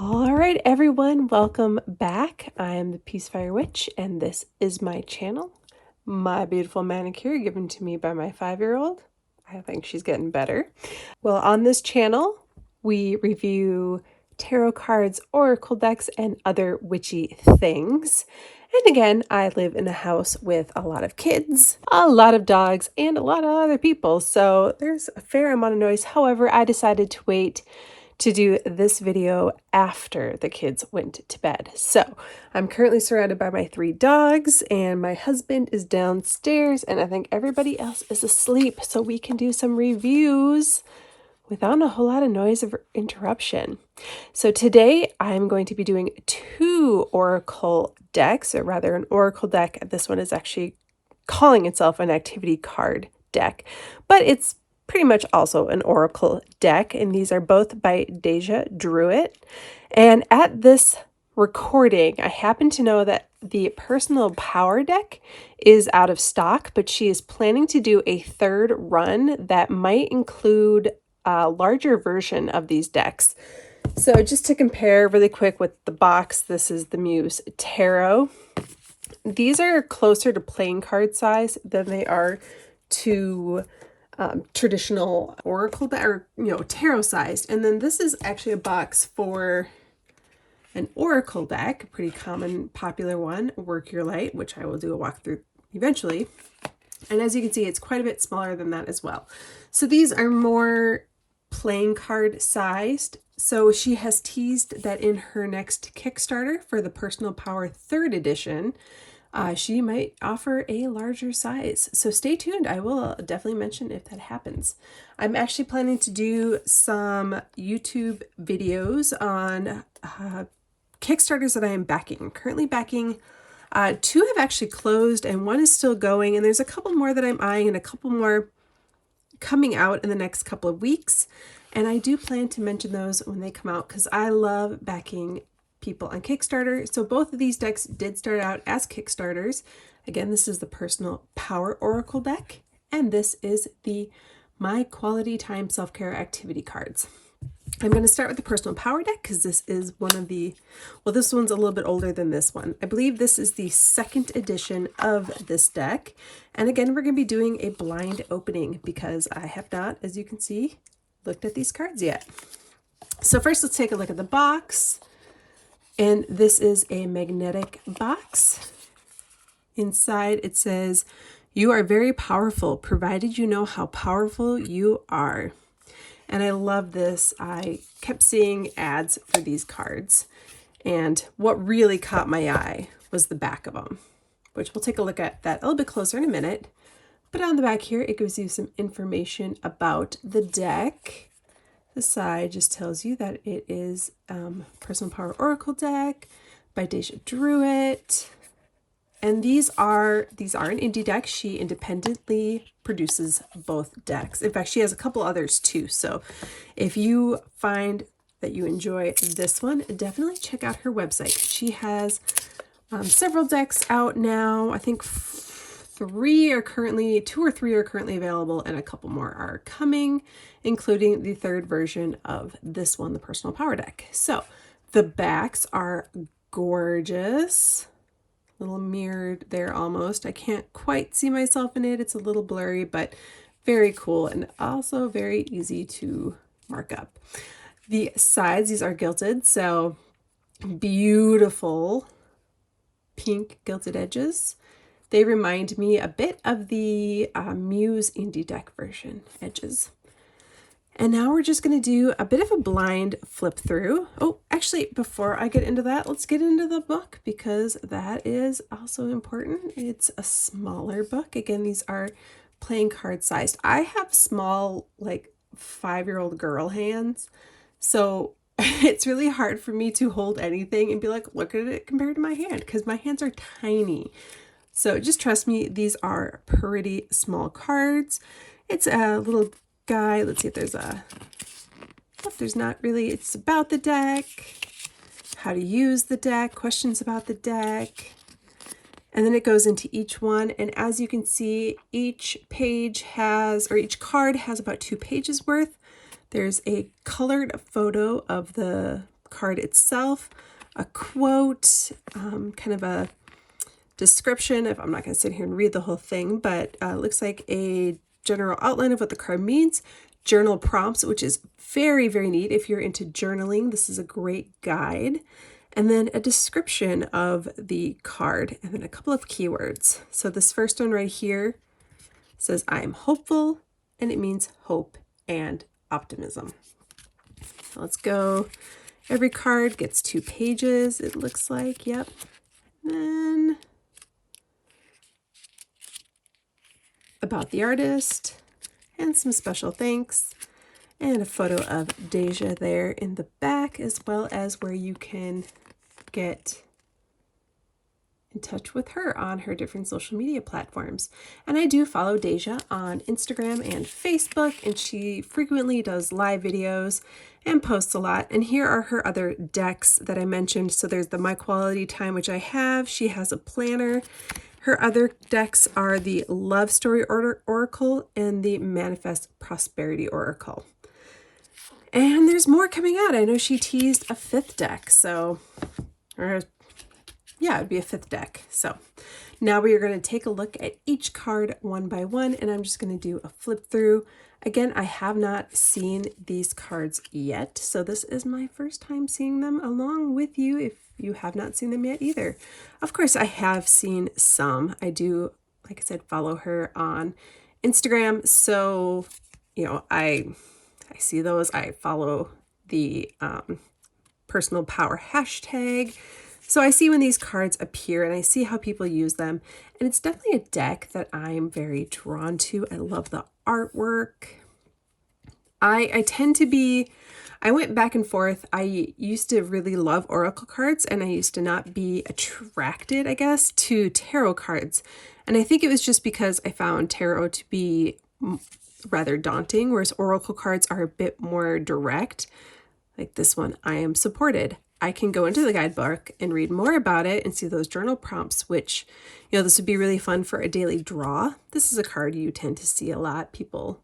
All right, everyone, welcome back. I am the Peacefire Witch, and this is my channel. My beautiful manicure given to me by my 5-year-old. I think she's getting better. Well, on this channel, we review tarot cards, oracle decks, and other witchy things. And again, I live in a house with a lot of kids, a lot of dogs, and a lot of other people, so there's a fair amount of noise. However, I decided to wait to do this video after the kids went to bed. So I'm currently surrounded by my 3 dogs, and my husband is downstairs, and I think everybody else is asleep, so we can do some reviews without a whole lot of noise or interruption. So today I'm going to be doing 2 oracle decks, or rather an oracle deck. This one is actually calling itself an activity card deck, but it's pretty much also an oracle deck, and these are both by Deja Druid. And at this recording, I happen to know that the personal power deck is out of stock, but she is planning to do a 3rd run that might include a larger version of these decks. So just to compare really quick with the box, this is the Muse Tarot. These are closer to playing card size than they are to traditional oracle or tarot sized. And then this is actually a box for an oracle deck, a pretty common popular one, Work Your Light, which I will do a walkthrough eventually. And as you can see, it's quite a bit smaller than that as well. So these are more playing card sized. So she has teased that in her next Kickstarter for the Personal Power 3rd edition, she might offer a larger size. So stay tuned. I will definitely mention if that happens. I'm actually planning to do some YouTube videos on Kickstarters that I am backing. I'm currently backing 2 have actually closed and 1 is still going. And there's a couple more that I'm eyeing and a couple more coming out in the next couple of weeks. And I do plan to mention those when they come out because I love backing people on Kickstarter. So both of these decks did start out as Kickstarters. Again, this is the Personal Power Oracle deck, and this is the My Quality Time Self-Care Activity cards. I'm going to start with the Personal Power deck because this is one of the, well, this one's a little bit older than this one. I believe this is the 2nd edition of this deck. And again, we're going to be doing a blind opening because I have not, as you can see, looked at these cards yet. So first, let's take a look at the box. And this is a magnetic box. Inside it says, "You are very powerful, provided you know how powerful you are." And I love this. I kept seeing ads for these cards. And what really caught my eye was the back of them, which we'll take a look at that a little bit closer in a minute. But on the back here, it gives you some information about the deck. The side just tells you that it is Personal Power Oracle deck by Deja Druid. And these are an indie deck. She independently produces both decks. In fact, she has a couple others too. So if you find that you enjoy this one, definitely check out her website. She has several decks out now. I think 2 or 3 are currently available, and a couple more are coming, including the 3rd version of this one, the Personal Power deck. So the backs are gorgeous. A little mirrored there almost. I can't quite see myself in it. It's a little blurry, but very cool and also very easy to mark up. The sides, these are gilded, so beautiful pink gilded edges. They remind me a bit of the Muse Indie Deck version edges. And now we're just going to do a bit of a blind flip through. Oh, actually, before I get into that, let's get into the book because that is also important. It's a smaller book. Again, these are playing card sized. I have small, like 5-year-old girl hands, so it's really hard for me to hold anything and be like, look at it compared to my hand because my hands are tiny. So just trust me, these are pretty small cards. It's a little guide. Let's see if there's there's not really. It's about the deck, how to use the deck, questions about the deck, and then it goes into each one. And as you can see, each card has about 2 pages worth. There's a colored photo of the card itself, a quote, kind of a description. If I'm not going to sit here and read the whole thing, but it looks like a general outline of what the card means, journal prompts, which is very, very neat. If you're into journaling, this is a great guide. And then a description of the card, and then a couple of keywords. So this first one right here says, I am hopeful, and it means hope and optimism. So let's go. Every card gets 2 pages, it looks like. Yep. And then about the artist, and some special thanks, and a photo of Deja there in the back, as well as where you can get in touch with her on her different social media platforms. And I do follow Deja on Instagram and Facebook, and she frequently does live videos and posts a lot. And here are her other decks that I mentioned. So there's the My Quality Time, which I have. She has a planner. Her other decks are the Love Story Oracle and the Manifest Prosperity Oracle. And there's more coming out. I know she teased a 5th deck, yeah, it'd be a 5th deck. So now we are going to take a look at each card one by one, and I'm just going to do a flip through. Again, I have not seen these cards yet, so this is my first time seeing them along with you if you have not seen them yet either. Of course, I have seen some. I do, like I said, follow her on Instagram, so, you know, I see those. I follow the personal power hashtag. So I see when these cards appear and I see how people use them. And it's definitely a deck that I'm very drawn to. I love the artwork. I tend to be, I went back and forth. I used to really love oracle cards, and I used to not be attracted, I guess, to tarot cards. And I think it was just because I found tarot to be rather daunting, whereas oracle cards are a bit more direct. Like this one, I am supported. I can go into the guidebook and read more about it and see those journal prompts, which, you know, this would be really fun for a daily draw. This is a card you tend to see a lot. People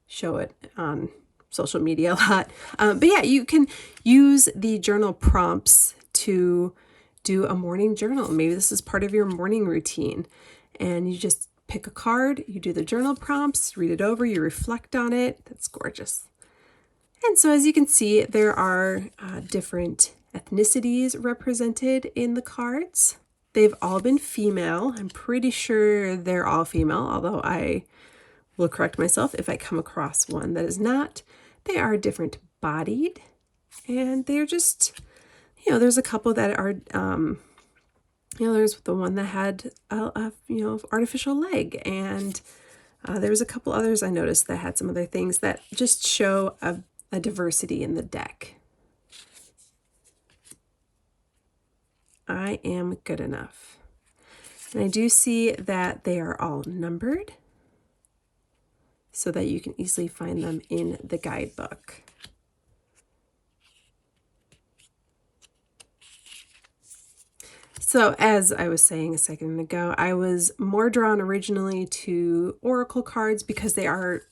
show it on social media a lot. But yeah, you can use the journal prompts to do a morning journal. Maybe this is part of your morning routine, and you just pick a card, you do the journal prompts, read it over, you reflect on it. That's gorgeous. And so as you can see, there are different ethnicities represented in the cards. They've all been female. I'm pretty sure they're all female, although I will correct myself if I come across one that is not. They are different bodied, and they're just, you know, there's a couple that are, you know, there's the one that had a you know, artificial leg, and there was a couple others I noticed that had some other things that just show a diversity in the deck. I am good enough. And I do see that they are all numbered so that you can easily find them in the guidebook. So as I was saying a second ago, I was more drawn originally to oracle cards because they are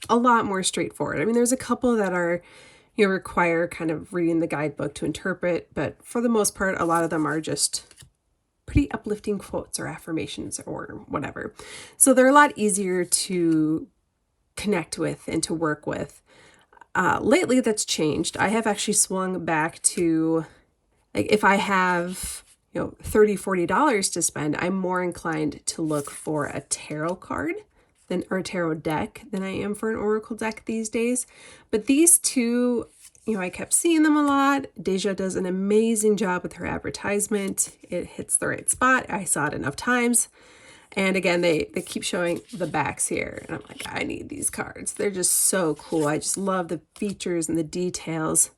a lot more straightforward. I mean, there's a couple that are, you know, require kind of reading the guidebook to interpret, but for the most part, a lot of them are just pretty uplifting quotes or affirmations or whatever. So they're a lot easier to connect with and to work with. Lately, that's changed. I have actually swung back to, like, if I have, you know, $30, $40 to spend, I'm more inclined to look for a tarot card or a tarot deck than I am for an oracle deck these days. But these two, you know, I kept seeing them a lot. Deja does an amazing job with her advertisement. It hits the right spot. I saw it enough times. And again, they keep showing the backs here. And I'm like, I need these cards. They're just so cool. I just love the features and the details.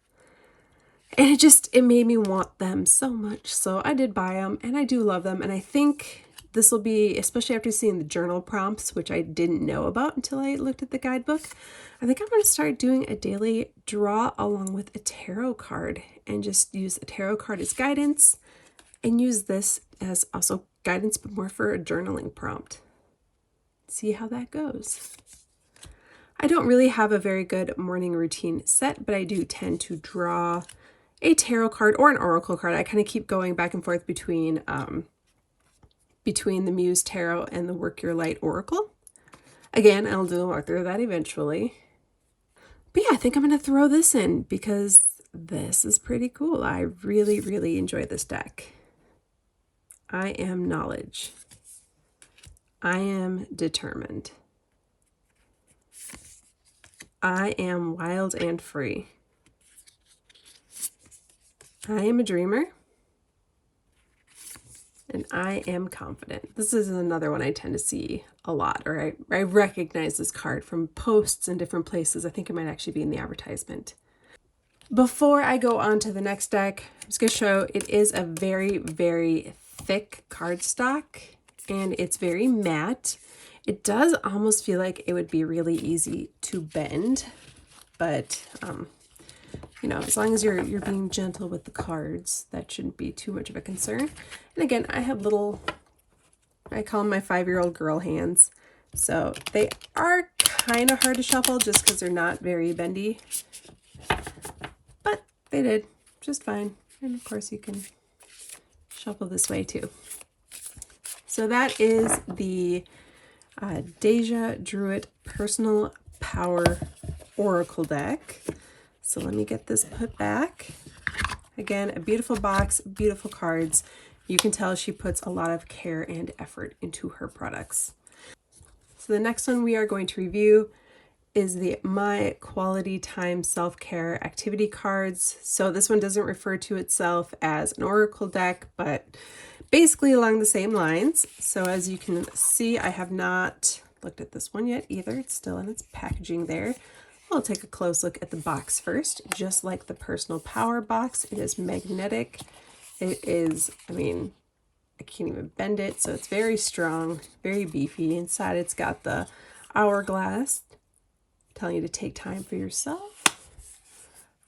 And it made me want them so much. So I did buy them, and I do love them. And I think this will be, especially after seeing the journal prompts, which I didn't know about until I looked at the guidebook, I think I'm going to start doing a daily draw along with a tarot card and just use a tarot card as guidance and use this as also guidance, but more for a journaling prompt. See how that goes. I don't really have a very good morning routine set, but I do tend to draw a tarot card or an oracle card. I kind of keep going back and forth between the Muse Tarot and the Work Your Light Oracle. Again, I'll do a walkthrough of that eventually. But yeah, I think I'm going to throw this in because this is pretty cool. I really, really enjoy this deck. I am knowledge. I am determined. I am wild and free. I am a dreamer. And I am confident. This is another one I tend to see a lot, or I recognize this card from posts in different places. I think it might actually be in the advertisement. Before I go on to the next deck, I'm just going to show it is a very, very thick cardstock, and it's very matte. It does almost feel like it would be really easy to bend, but you know, as long as you're being gentle with the cards, that shouldn't be too much of a concern. And again, I have little, I call them my 5-year-old girl hands. So they are kind of hard to shuffle just because they're not very bendy. But they did just fine. And of course you can shuffle this way too. So that is the Deja Druid Personal Power Oracle deck. So let me get this put back. Again, a beautiful box, beautiful cards. You can tell she puts a lot of care and effort into her products. So the next one we are going to review is the My Quality Time Self-Care Activity cards. So this one doesn't refer to itself as an oracle deck, but basically along the same lines. So as you can see, I have not looked at this one yet either. It's still in its packaging there. We'll take a close look at the box first. Just like the Personal Power box, it is magnetic. It is, I mean, I can't even bend it, so it's very strong, very beefy. Inside it's got the hourglass telling you to take time for yourself.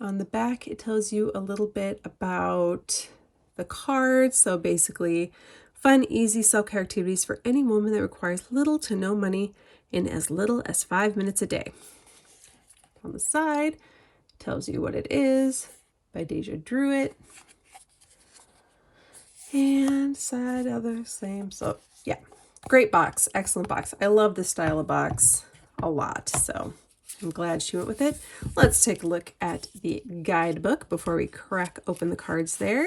On the back, it tells you a little bit about the cards. So basically, fun, easy self-care activities for any woman that requires little to no money in as little as 5 minutes a day. On the side, tells you what it is by Deja Druid. And side other same. So yeah, great box, excellent box. I love this style of box a lot, so I'm glad she went with it. Let's take a look at the guidebook before we crack open the cards there.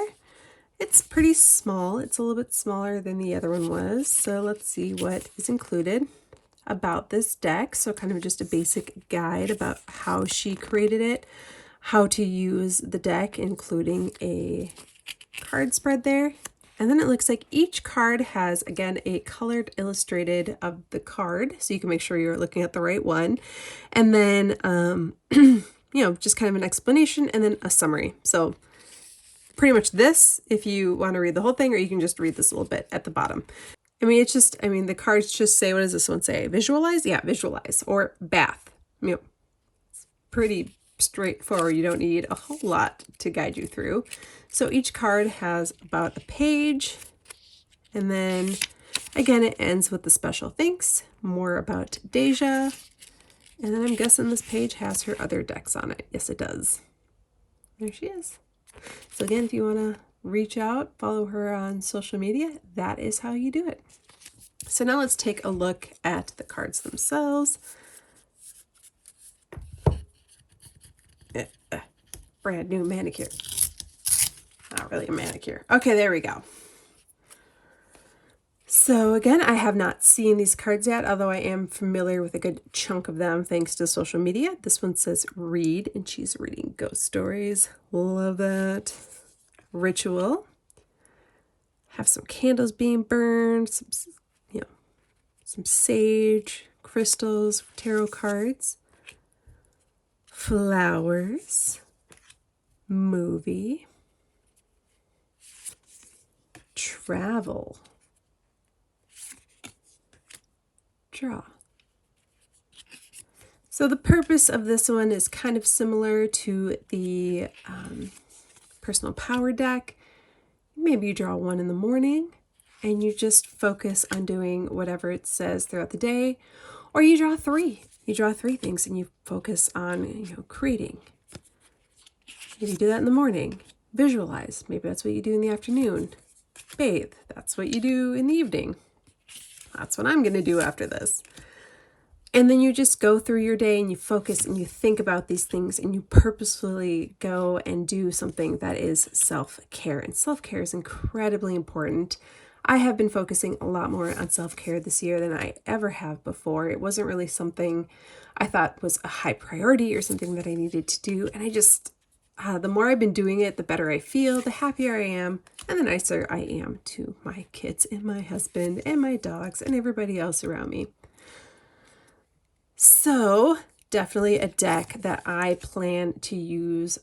It's pretty small. It's a little bit smaller than the other one was. So let's see what is included about this deck. So kind of just a basic guide about how she created it, how to use the deck, including a card spread there. And then it looks like each card has, again, a colored illustrated of the card, so you can make sure you're looking at the right one. And then, you know, just kind of an explanation and then a summary. So pretty much this, if you want to read the whole thing, or you can just read this a little bit at the bottom. I mean, it's just, I mean, the cards just say, what does this one say? Visualize? Yeah, visualize. Or bath. You know, it's pretty straightforward. You don't need a whole lot to guide you through. So each card has about a page. And then, again, it ends with the special thanks, more about Deja. And then I'm guessing this page has her other decks on it. Yes, it does. There she is. So again, if you want to reach out, follow her on social media, that is how you do it. So now let's take a look at the cards themselves. Brand new manicure. Not really a manicure. Okay, there we go. So again, I have not seen these cards yet, although I am familiar with a good chunk of them thanks to social media. This one says read, and she's reading ghost stories. Love that. Ritual. Have some candles being burned, some, you know, some sage, crystals, tarot cards. Flowers. Movie. Travel. Draw. So the purpose of this one is kind of similar to the Personal Power deck. Maybe you draw one in the morning and you just focus on doing whatever it says throughout the day, or you draw three. You draw three things and you focus on, you know, creating. If you do that in the morning, Visualize. Maybe that's what you do in the afternoon. Bathe. That's what you do in the evening. That's what I'm going to do after this. And then you just go through your day and you focus and you think about these things and you purposefully go and do something that is self-care. And self-care is incredibly important. I have been focusing a lot more on self-care this year than I ever have before. It wasn't really something I thought was a high priority or something that I needed to do. And I just, the more I've been doing it, the better I feel, the happier I am, and the nicer I am to my kids and my husband and my dogs and everybody else around me. So definitely a deck that I plan to use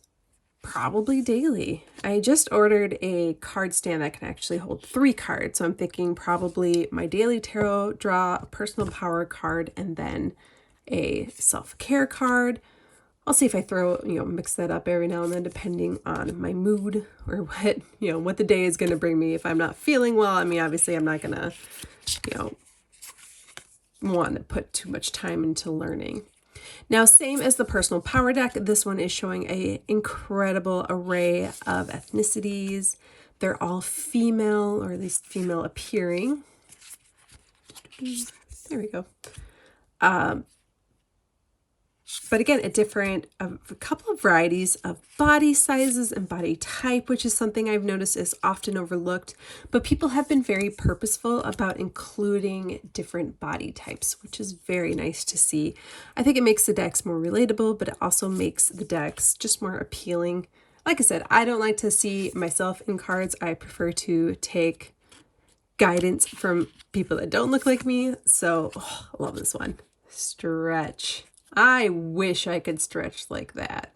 probably daily. I just ordered a card stand that can actually hold 3 cards. So I'm thinking probably my daily tarot draw, a personal power card, and then a self-care card. I'll see if I throw, mix that up every now and then depending on my mood or what the day is going to bring me. If I'm not feeling well, obviously I'm not going to, want to put too much time into learning. Now, same as the personal power deck, this one is showing an incredible array of ethnicities. They're all female, or at least female appearing. There we go. But again, a couple of varieties of body sizes and body type, which is something I've noticed is often overlooked, but people have been very purposeful about including different body types, which is very nice to see. I think it makes the decks more relatable, but it also makes the decks just more appealing. Like I said, I don't like to see myself in cards. I prefer to take guidance from people that don't look like me. So, I love this one. Stretch. I wish I could stretch like that.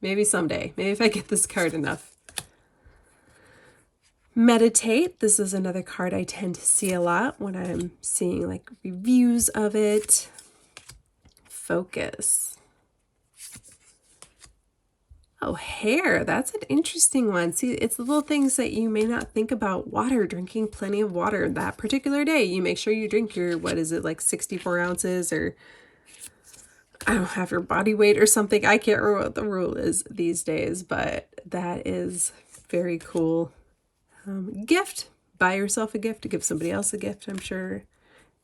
Maybe someday. Maybe if I get this card enough. Meditate. This is another card I tend to see a lot when I'm seeing like reviews of it. Focus. Oh, hair. That's an interesting one. See, it's the little things that you may not think about. Water, drinking plenty of water that particular day. You make sure you drink your, 64 ounces or I don't have your body weight or something. I can't remember what the rule is these days, but that is very cool. Gift. Buy yourself a gift to give somebody else a gift. I'm sure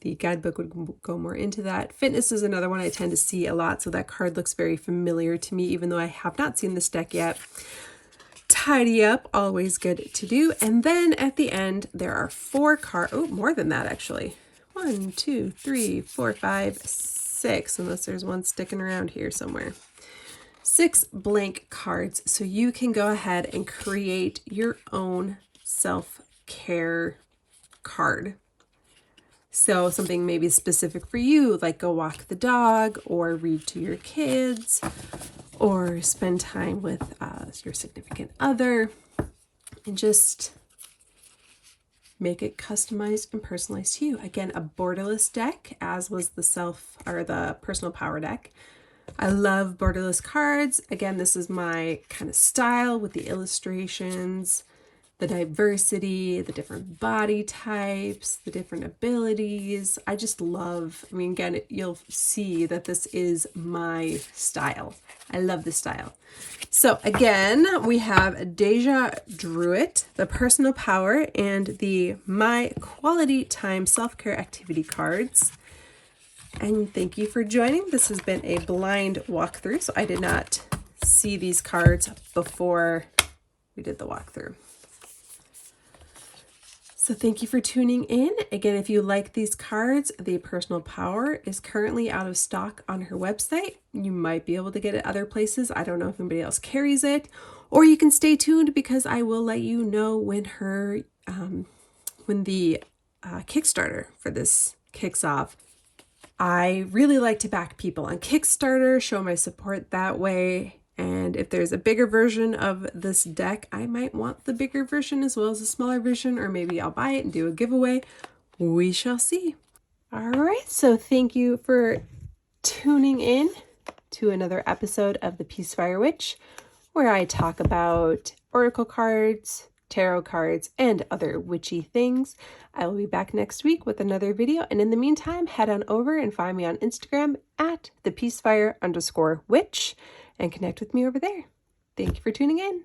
the guidebook would go more into that. Fitness is another one I tend to see a lot, so that card looks very familiar to me, even though I have not seen this deck yet. Tidy up, always good to do. And then at the end, there are 4 cards. Oh, more than that, actually. 1, 2, 3, 4, 5, 6, unless there's one sticking around here somewhere. 6 blank cards, so you can go ahead and create your own self-care card. So something maybe specific for you, like go walk the dog or read to your kids or spend time with your significant other, and just make it customized and personalized to you. Again, a borderless deck, as was the personal power deck. I love borderless cards. Again, this is my kind of style with the illustrations, the diversity, the different body types, the different abilities. I just love, again, you'll see that this is my style. I love this style. So again, we have Deja Druitt, the personal power, and the My Quality Time self-care activity cards. And thank you for joining. This has been a blind walkthrough, so I did not see these cards before we did the walkthrough. So thank you for tuning in. Again, if you like these cards, the Personal Power is currently out of stock on her website. You might be able to get it other places. I don't know if anybody else carries it, or you can stay tuned because I will let you know when the Kickstarter for this kicks off. I really like to back people on Kickstarter, show my support that way. And if there's a bigger version of this deck, I might want the bigger version as well as a smaller version, or maybe I'll buy it and do a giveaway. We shall see. All right, so thank you for tuning in to another episode of the Peacefire Witch, where I talk about oracle cards, tarot cards, and other witchy things. I will be back next week with another video, and in the meantime, head on over and find me on Instagram at thepeacefire_witch and connect with me over there. Thank you for tuning in.